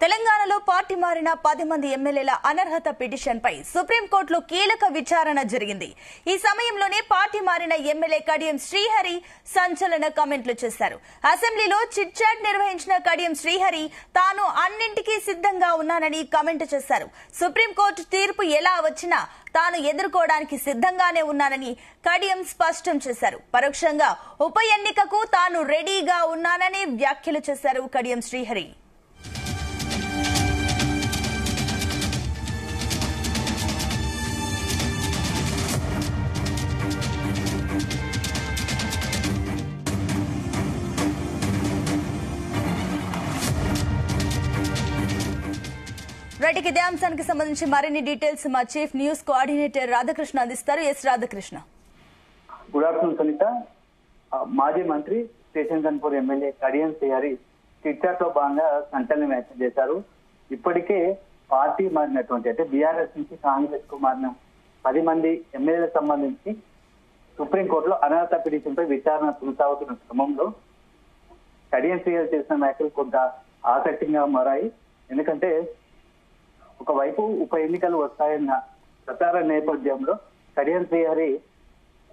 తెలంగాణలో పార్టీ మారిన 10 మంది ఎమ్మెల్యేల అనర్హత పిటిషన్పై సుప్రీంకోర్టులో కీలక విచారణ జరిగింది. ఈ సమయంలోనే పార్టీ మారిన ఎమ్మెల్యే కడియం శ్రీహరి సంచలన కామెంట్లు చేశారు. అసెంబ్లీలో చిట్ చాట్ నిర్వహించిన కడియం శ్రీహరి తాను అన్నింటికీ సిద్ధంగా ఉన్నానని కామెంట్ చేశారు. సుప్రీంకోర్టు తీర్పు ఎలా వచ్చినా తాను ఎదుర్కోవడానికి సిద్ధంగానే ఉన్నానని కడియం స్పష్టం చేశారు. పరోక్షంగా ఉప ఎన్నికకు తాను రెడీగా ఉన్నానని వ్యాఖ్యలు చేశారు కడియం శ్రీహరి. రైట్, ఇదే అంశానికి సంబంధించి మరిన్ని డీటెయిల్స్ మా చీఫ్ న్యూస్ కోఆర్డినేటర్ రాధాకృష్ణ అందిస్తారు. S Radhakrishna. Good afternoon Sunitha. మాజీ మంత్రి Station Ghanpur MLA Kadiyam Srihari chit లో భాగంగా సంచలన వ్యాఖ్యలు చేశారు. ఇప్పటికే పార్టీ మారినటువంటి అంటే బీఆర్ఎస్ నుంచి కాంగ్రెస్ కు మారిన 10 మంది ఎమ్మెల్యేలకు సంబంధించి సుప్రీంకోర్టులో అనర్హత పిటిషన్ పై విచారణ కొనసాగుతున్న క్రమంలో కడియం శ్రీహరి చేసిన వ్యాఖ్యలు కొంత ఆసక్తిగా మారాయి. ఎందుకంటే ఒకవైపు ఉప ఎన్నికలు వస్తాయన్న ప్రచార నేపథ్యంలో కడియం శ్రీహరి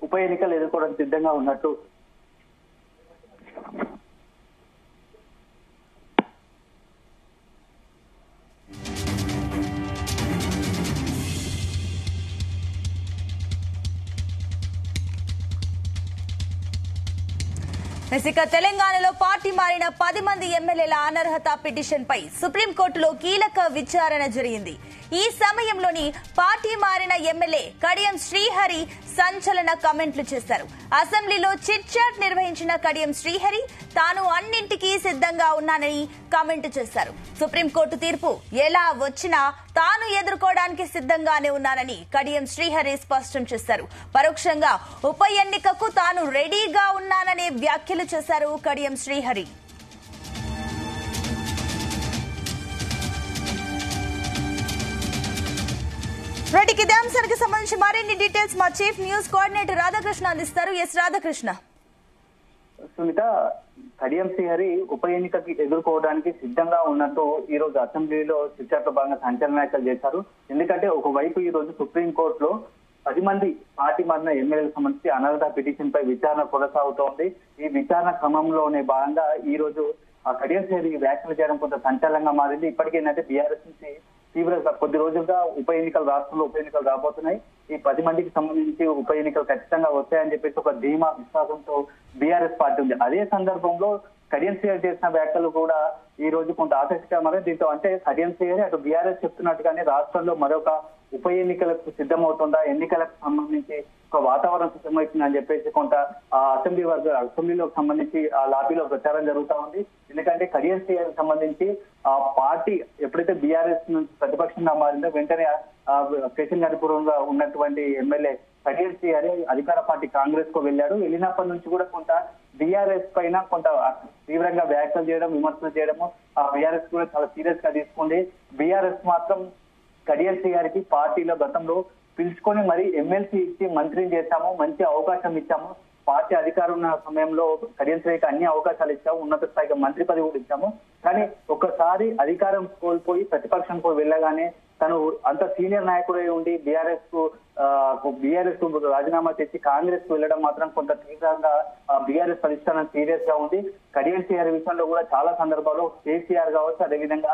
ఉప ఎన్నికలు ఎదుర్కోవడానికి సిద్ధంగా ఉన్నట్టు తెలంగాణలో పార్టీ మారిన 10 మంది ఎమ్మెల్యేల అనర్హత పిటిషన్ పై సుప్రీంకోర్టులో కీలక విచారణ జరిగింది. ఈ సమయంలోని పార్టీ మారిన ఎమ్మెల్యే కడియం శ్రీహరి సంచలన కామెంట్లు చేశారు. అసెంబ్లీలో చిట్ చాట్ నిర్వహించిన కడియం శ్రీహరి తాను అన్నింటికీ సిద్ధంగా ఉన్నానని కామెంట్ చేశారు. సుప్రీంకోర్టు తీర్పు ఎలా వచ్చినా తాను ఎదుర్కోవడానికి సిద్ధంగానే ఉన్నానని కడియం శ్రీహరి స్పష్టం చేశారు. పరోక్షంగా ఉప ఎన్నికకు తాను రెడీగా ఉన్నాననే వ్యాఖ్యలు చేశారు కడియం శ్రీహరి. రైట్, ఇదే అంశానికి సంబంధించి మరిన్ని డీటెయిల్స్ మా చీఫ్ న్యూస్ కోఆర్డినేటర్ రాధాకృష్ణ అందిస్తారు. ఎస్ రాధాకృష్ణ. సునీత, కడియం శ్రీహరి ఉప ఎన్నికకి ఎదుర్కోవడానికి సిద్ధంగా ఉన్నట్టు ఈ రోజు అసెంబ్లీలో చర్చలో భాగంగా సంచలన వ్యాఖ్యలు చేశారు. ఎందుకంటే ఒకవైపు ఈ రోజు సుప్రీంకోర్టులో 10 మంది పార్టీ మారిన ఎమ్మెల్యేలకు సంబంధించి అనర్హత పిటిషన్ పై విచారణ కొనసాగుతోంది. ఈ విచారణ క్రమంలోనే భాగంగా ఈ రోజు కడియం శ్రీహరి వ్యాఖ్యలు చేయడం కొంత సంచలనంగా మారింది. ఇప్పటికే ఏంటంటే బీఆర్ఎస్ నుంచి తీవ్రంగా కొద్ది రోజులుగా ఉప ఎన్నికలు రాష్ట్రంలో ఉప ఎన్నికలు రాబోతున్నాయి. ఈ 10 మందికి సంబంధించి ఉప ఎన్నికలు ఖచ్చితంగా వస్తాయని చెప్పేసి ఒక ధీమా విశ్వాసంతో బీఆర్ఎస్ పార్టీ ఉంది. అదే సందర్భంలో కడియం శ్రీహరి చేసిన వ్యాఖ్యలు కూడా ఈ రోజు కొంత ఆసక్తికరమైన. దీంతో అంటే కడియం శ్రీహరి అటు బీఆర్ఎస్ చెప్తున్నట్టుగానే రాష్ట్రంలో మరొక ఉప ఎన్నికలకు సిద్ధమవుతుందా, ఎన్నికలకు సంబంధించి ఒక వాతావరణం సిద్ధమవుతుందని చెప్పేసి కొంత అసెంబ్లీలోకి సంబంధించి ఆ లాబీలో ప్రచారం జరుగుతా ఉంది. ఎందుకంటే కడియం శ్రీహరికి సంబంధించి ఆ పార్టీ ఎప్పుడైతే బీఆర్ఎస్ నుంచి ప్రతిపక్షంగా మారిందో వెంటనే స్టేషన్ గన్పూర్గా ఉన్నటువంటి ఎమ్మెల్యే కడియం శ్రీహరి అధికార పార్టీ కాంగ్రెస్ కు వెళ్ళాడు. వెళ్ళినప్పటి నుంచి కూడా కొంత బీఆర్ఎస్ పైన కొంత తీవ్రంగా వ్యాఖ్యలు చేయడం, విమర్శలు చేయడము ఆ బీఆర్ఎస్ కూడా చాలా సీరియస్ గా తీసుకుంది. బీఆర్ఎస్ మాత్రం కడియం శ్రీహరికి పార్టీలో గతంలో పిలుచుకొని మరి ఎమ్మెల్సీ ఇచ్చి మంత్రిని చేశాము, మంచి అవకాశం ఇచ్చాము. పార్టీ అధికారం ఉన్న సమయంలో కడియం శ్రీహరికి అన్ని అవకాశాలు ఇచ్చాము, ఉన్నత స్థాయిగా మంత్రి పదవి కూడా ఇచ్చాము. కానీ ఒక్కసారి అధికారం కోల్పోయి ప్రతిపక్షంకు వెళ్ళగానే తను అంత సీనియర్ నాయకుడై ఉండి బీఆర్ఎస్ కు రాజీనామా చేసి కాంగ్రెస్ కు వెళ్ళడం మాత్రం కొంత తీవ్రంగా బీఆర్ఎస్ పరిష్కారం సీరియస్ గా ఉంది. కడియం శ్రీహరి విషయంలో కూడా చాలా సందర్భాల్లో కేసీఆర్ కావచ్చు, అదేవిధంగా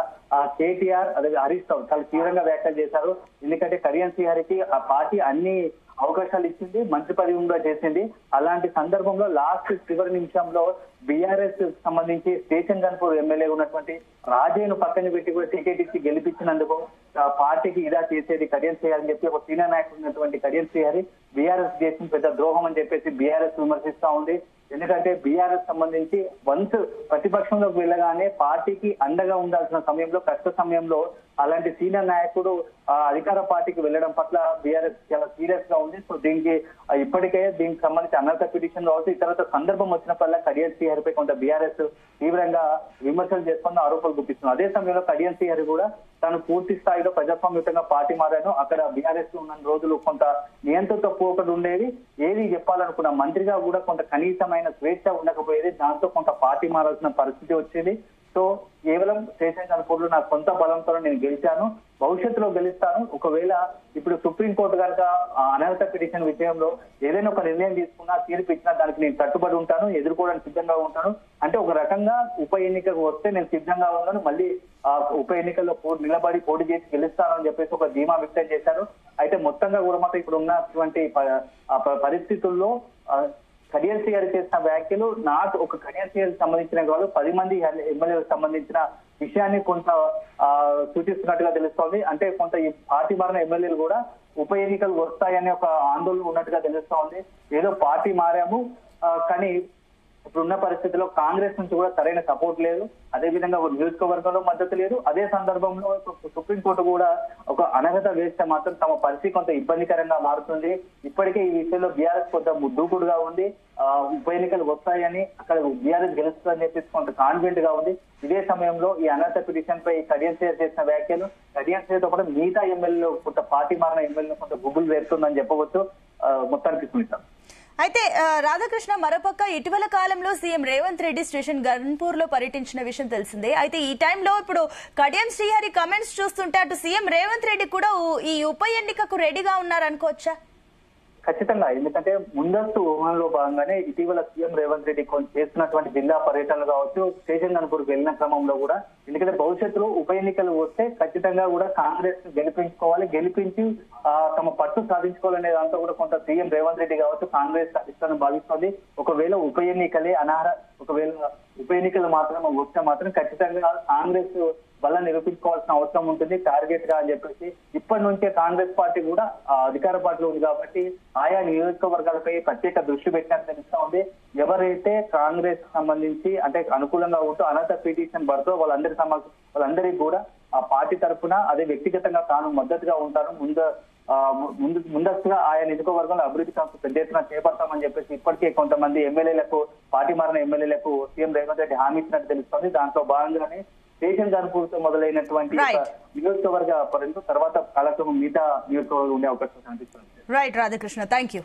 కేటీఆర్, అదే హరీష్ రావు చాలా తీవ్రంగా వ్యాఖ్యలు చేశారు. ఎందుకంటే కడియం శ్రీహరికి ఆ పార్టీ అన్ని అవకాశాలు ఇచ్చింది, మంత్రి పదవి కూడా చేసింది. అలాంటి సందర్భంలో లాస్ట్ చివరి నిమిషంలో బీఆర్ఎస్ సంబంధించి స్టేషన్ గన్పూర్ ఎమ్మెల్యే ఉన్నటువంటి రాజేను పక్కన పెట్టి కూడా టికెట్ ఇచ్చి గెలిపించినందుకు పార్టీకి ఇదా చేసేది కడియం శ్రీహరి అని చెప్పి ఒక సీనియర్ నాయకుడు ఉన్నటువంటి కడియం శ్రీహరి బీఆర్ఎస్ చేసిన పెద్ద ద్రోహం అని చెప్పేసి బీఆర్ఎస్ విమర్శిస్తా ఉంది. ఎందుకంటే బీఆర్ఎస్ సంబంధించి వన్స్ ప్రతిపక్షంలోకి వెళ్ళగానే పార్టీకి అండగా ఉండాల్సిన సమయంలో, కష్ట సమయంలో అలాంటి సీనియర్ నాయకుడు అధికార పార్టీకి వెళ్ళడం పట్ల బీఆర్ఎస్ చాలా సీరియస్ గా ఉంది. సో దీనికి ఇప్పటికే దీనికి సంబంధించి అనర్హత పిటిషన్ కావచ్చు, ఇతర సందర్భం వచ్చినప్పుడల్లా కడియం శ్రీహరిపై కొంత బీఆర్ఎస్ తీవ్రంగా విమర్శలు చేసుకున్న ఆరోపణలు గుర్తిస్తున్నారు. అదే సమయంలో కడియం శ్రీహరి కూడా తాను పూర్తి స్థాయిలో ప్రజాస్వామ్యంగా పార్టీ మారాను, అక్కడ బీఆర్ఎస్ ఉన్న రోజులు కొంత నియంత్రిత పోకడు ఉండేది, ఏది చెప్పాలనుకున్న మంత్రిగా కూడా కొంత కనీసమైన స్వేచ్ఛ ఉండకపోయేది, దాంతో కొంత పార్టీ మారాల్సిన పరిస్థితి వచ్చేది. సో సో కేవలం స్టేషన్ కనుపూర్లో నా సొంత బలంతో నేను గెలిచాను, భవిష్యత్తులో గెలుస్తాను. ఒకవేళ ఇప్పుడు సుప్రీంకోర్టు కనుక అనర్హత పిటిషన్ విషయంలో ఏదైనా ఒక నిర్ణయం తీసుకున్నా, తీర్పు ఇచ్చినా దానికి నేను కట్టుబడి ఉంటాను, ఎదుర్కోవడానికి సిద్ధంగా ఉంటాను. అంటే ఒక రకంగా ఉప ఎన్నికకు వస్తే నేను సిద్ధంగా ఉన్నాను, మళ్ళీ ఆ ఉప ఎన్నికల్లో నిలబడి పోటీ చేసి గెలుస్తానని చెప్పేసి ఒక ధీమా వ్యక్తం చేశారు. అయితే మొత్తంగా కూడా మాత్రం ఇప్పుడు ఉన్నటువంటి పరిస్థితుల్లో కడియం శ్రీ గారు చేసిన వ్యాఖ్యలు ఒక కడియం శ్రీ గారికి సంబంధించిన వాళ్ళు 10 మంది ఎమ్మెల్యేలకు సంబంధించిన విషయాన్ని కొంత సూచిస్తున్నట్టుగా తెలుస్తోంది. అంటే కొంత ఈ పార్టీ మారిన ఎమ్మెల్యేలు కూడా ఉప ఎన్నికలు వస్తాయనే ఒక ఆందోళన ఉన్నట్టుగా తెలుస్తోంది. ఏదో పార్టీ మారాము కానీ ఇప్పుడున్న పరిస్థితిలో కాంగ్రెస్ నుంచి కూడా సరైన సపోర్ట్ లేదు, అదేవిధంగా నియోజకవర్గంలో మద్దతు లేదు. అదే సందర్భంలో సుప్రీంకోర్టు కూడా ఒక అనర్హత వేస్తే మాత్రం తమ పరిస్థితి కొంత ఇబ్బందికరంగా మారుతుంది. ఇప్పటికే ఈ విషయంలో బీఆర్ఎస్ కొంత దూకుడుగా ఉంది, ఉప ఎన్నికలు వస్తాయని అక్కడ బీఆర్ఎస్ గెలుస్తుందని చెప్పేసి కొంత కాన్ఫిడెంట్ గా ఉంది. ఇదే సమయంలో ఈ అనర్హత పిటిషన్ పై కడియం శ్రీ చేసిన వ్యాఖ్యలు కడియం శ్రీతో పాటు మిగతా ఎమ్మెల్యేలు కొంత పార్టీ మారిన ఎమ్మెల్యేలు కొంత గుబులు రేపుతుందని చెప్పవచ్చు. మొత్తానికి చూస్తాం. అయితే రాధాకృష్ణ, మరోపక్క ఇటీవల కాలంలో సీఎం రేవంత్ రెడ్డి స్టేషన్ గన్పూర్ లో పర్యటించిన విషయం తెలిసిందే. అయితే ఈ టైంలో ఇప్పుడు కడియం శ్రీహరి కమెంట్స్ చూస్తుంటే అటు సీఎం రేవంత్ రెడ్డి కూడా ఈ ఉప ఎన్నికకు రెడీగా ఉన్నారనుకోవచ్చా? ఖచ్చితంగా, ఎందుకంటే ముందస్తు ఊహంలో భాగంగానే ఇటీవల సీఎం రేవంత్ రెడ్డి చేస్తున్నటువంటి జిల్లా పర్యటనలు కావచ్చు, స్టేషన్ కనుపూర్కి వెళ్ళిన క్రమంలో కూడా, ఎందుకంటే భవిష్యత్తులో ఉప ఎన్నికలు వస్తే ఖచ్చితంగా కూడా కాంగ్రెస్ గెలిపించుకోవాలి, గెలిపించి తమ పట్టు సాధించుకోవాలనే దాంతో కూడా కొంత సీఎం రేవంత్ రెడ్డి కావచ్చు కాంగ్రెస్ అధిష్టానం భావిస్తుంది. ఒకవేళ ఉప ఎన్నికలే ఒకవేళ ఉప ఎన్నికలు మాత్రం వస్తే మాత్రం ఖచ్చితంగా కాంగ్రెస్ బలం నిరూపించుకోవాల్సిన అవసరం ఉంటుంది టార్గెట్ గా అని చెప్పేసి ఇప్పటి నుంచే కాంగ్రెస్ పార్టీ కూడా అధికార పార్టీలో ఉంది కాబట్టి ఆయా నియోజకవర్గాలపై ప్రత్యేక దృష్టి పెట్టినట్టు తెలుస్తా ఉంది. ఎవరైతే కాంగ్రెస్ సంబంధించి అంటే అనుకూలంగా ఉంటూ అనర్హత పిటిషన్ పడుతూ వాళ్ళందరికీ కూడా ఆ పార్టీ తరఫున అదే వ్యక్తిగతంగా తాను మద్దతుగా ఉంటాను, ముందస్తుగా ఆయా నియోజకవర్గంలో అభివృద్ధి కాస్త పెద్ద ఎత్తున చేపడతామని చెప్పేసి ఇప్పటికే కొంతమంది ఎమ్మెల్యేలకు, పార్టీ మారిన ఎమ్మెల్యేలకు సీఎం రేవంత్ రెడ్డి హామీ ఇచ్చినట్టు తెలుస్తోంది. దాంట్లో భాగంగానే స్టేషన్ కనుపూర్తో మొదలైనటువంటి నియోజకవర్గ పర్యటన తర్వాత కాలక్రమం మిగతా నియోజకవర్గం ఉండే అవకాశం కనిపిస్తుంది. Right Radhakrishna, thank you.